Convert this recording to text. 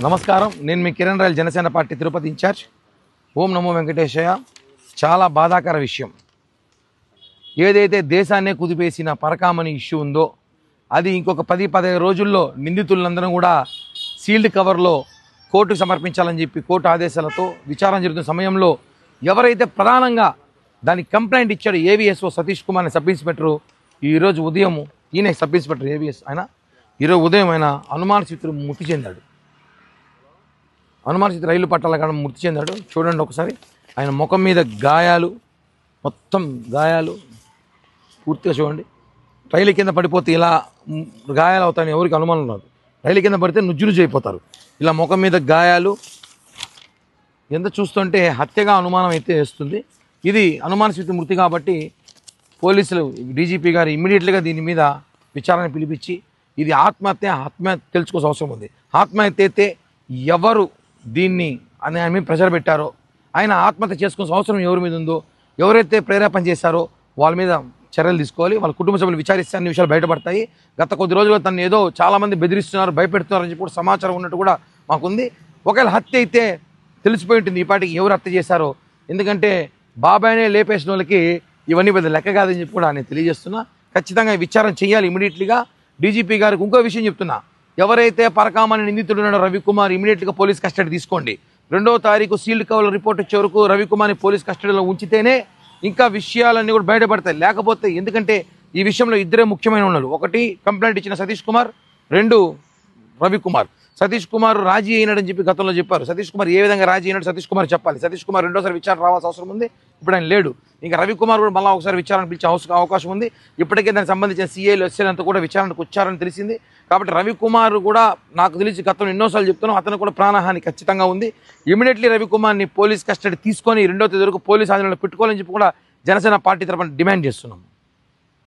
నమస్కారం, నేను మీ కిరణ్ రాయల్, జనసేన పార్టీ తిరుపతి ఇన్ఛార్జ్. ఓం నమో వెంకటేశయ్య. చాలా బాధాకర విషయం. ఏదైతే దేశాన్నే కుదిపేసిన పరకామణి ఇష్యూ ఉందో అది ఇంకొక 10-15 రోజుల్లో నిందితులందరూ కూడా సీల్డ్ కవర్లో కోర్టుకు సమర్పించాలని చెప్పి కోర్టు ఆదేశాలతో విచారణ జరుగుతున్న సమయంలో ఎవరైతే ప్రధానంగా దానికి కంప్లైంట్ ఇచ్చాడో ఏవిఎస్ఓ సతీష్ కుమార్ అనే సబ్ ఇన్స్పెక్టరు ఈరోజు ఉదయం, ఈయన సబ్ ఇన్స్పెక్టర్ ఏవిఎస్, ఆయన ఈరోజు ఉదయం ఆయన అనుమానసితుడు మృతి చెందాడు. అనుమానసిత రైలు పట్టాల కాడ మృతి చెందాడు. చూడండి ఒకసారి, ఆయన ముఖం మీద గాయాలు, మొత్తం గాయాలు పూర్తిగా చూడండి. రైలు కింద పడిపోతే ఇలా గాయాలు అవుతాయని ఎవరికి అనుమానం రాదు. రైలు కింద పడితే నుజ్జులు చేయిపోతారు. ఇలా ముఖం మీద గాయాలు, ఎంత చూస్తుంటే హత్యగా అనుమానం అయితే వేస్తుంది. ఇది అనుమానసిత మృతి కాబట్టి పోలీసులు, డీజీపీ గారు ఇమ్మీడియట్గా దీని మీద విచారణ పిలిపించి ఇది ఆత్మహత్య తెలుసుకోవాల్సిన అవసరం ఉంది. ఆత్మహత్య అయితే ఎవరు దీన్ని ఆయన మీద ప్రెషర్ పెట్టారో, ఆయన ఆత్మహత్య చేసుకోవాల్సిన అవసరం ఎవరి మీద ఉందో, ఎవరైతే ప్రేరేపణ చేశారో వాళ్ళ మీద చర్యలు తీసుకోవాలి. వాళ్ళ కుటుంబ సభ్యులు విచారిస్తే అన్ని విషయాలు బయటపడతాయి. గత కొద్ది రోజులుగా తను ఏదో చాలామంది బెదిరిస్తున్నారు, భయపెడుతున్నారు అని చెప్పి సమాచారం ఉన్నట్టు కూడా మాకుంది. ఒకవేళ హత్య అయితే తెలిసిపోయి ఉంటుంది ఈ పాటికి ఎవరు హత్య చేశారో. ఎందుకంటే బాబాయ్నే లేపేసిన వాళ్ళకి ఇవన్నీ పెద్ద లెక్క కాదని చెప్పి కూడా నేను తెలియజేస్తున్నా. ఖచ్చితంగా విచారణ చేయాలి ఇమీడియట్లీగా. డీజీపీ గారికి ఇంకో విషయం చెప్తున్నా, ఎవరైతే పరకామణి నిందితుడు ఉన్నాడో రవికుమార్ ఇమీడియట్గా పోలీస్ కస్టడీ తీసుకోండి. 2వ తారీఖు సీల్డ్ కవర్ రిపోర్ట్ వచ్చే వరకు రవికుమార్ని పోలీస్ కస్టడీలో ఉంచితేనే ఇంకా విషయాలన్నీ కూడా బయటపడతాయి. లేకపోతే, ఎందుకంటే ఈ విషయంలో ఇద్దరే ముఖ్యమైన ఉన్నారు. ఒకటి కంప్లైంట్ ఇచ్చిన సతీష్ కుమార్, 2 రవికుమార్. సతీష్ కుమార్ రాజీ అయినాడని చెప్పి గతంలో చెప్పారు. సతీష్ కుమార్ ఏ విధంగా రాజీ అయినాడు సతీష్ కుమార్ చెప్పాలి. సతీష్ కుమార్ రెండోసారి విచారణ రావాల్సిన అవసరం ఉంది. ఇప్పుడు ఆయన లేడు. ఇంకా రవికుమార్ కూడా మళ్ళీ ఒకసారి విచారణ పిలిచే అవకాశం ఉంది. ఇప్పటికే దానికి సంబంధించిన సీఐలు ఎస్ఐలంతా కూడా విచారణకు వచ్చారని తెలిసింది. కాబట్టి రవికుమార్ కూడా నాకు తెలిసి గతంలో ఎన్నోసార్లు చెప్తున్నాం, అతను కూడా ప్రాణహాని ఖచ్చితంగా ఉంది. ఇమీడియట్లీ రవికుమార్ని పోలీస్ కస్టడీ తీసుకొని 2వ తేదీ వరకు పోలీస్ ఆధీనంలో పెట్టుకోవాలని చెప్పి కూడా జనసేన పార్టీ తరఫున డిమాండ్ చేస్తున్నాం.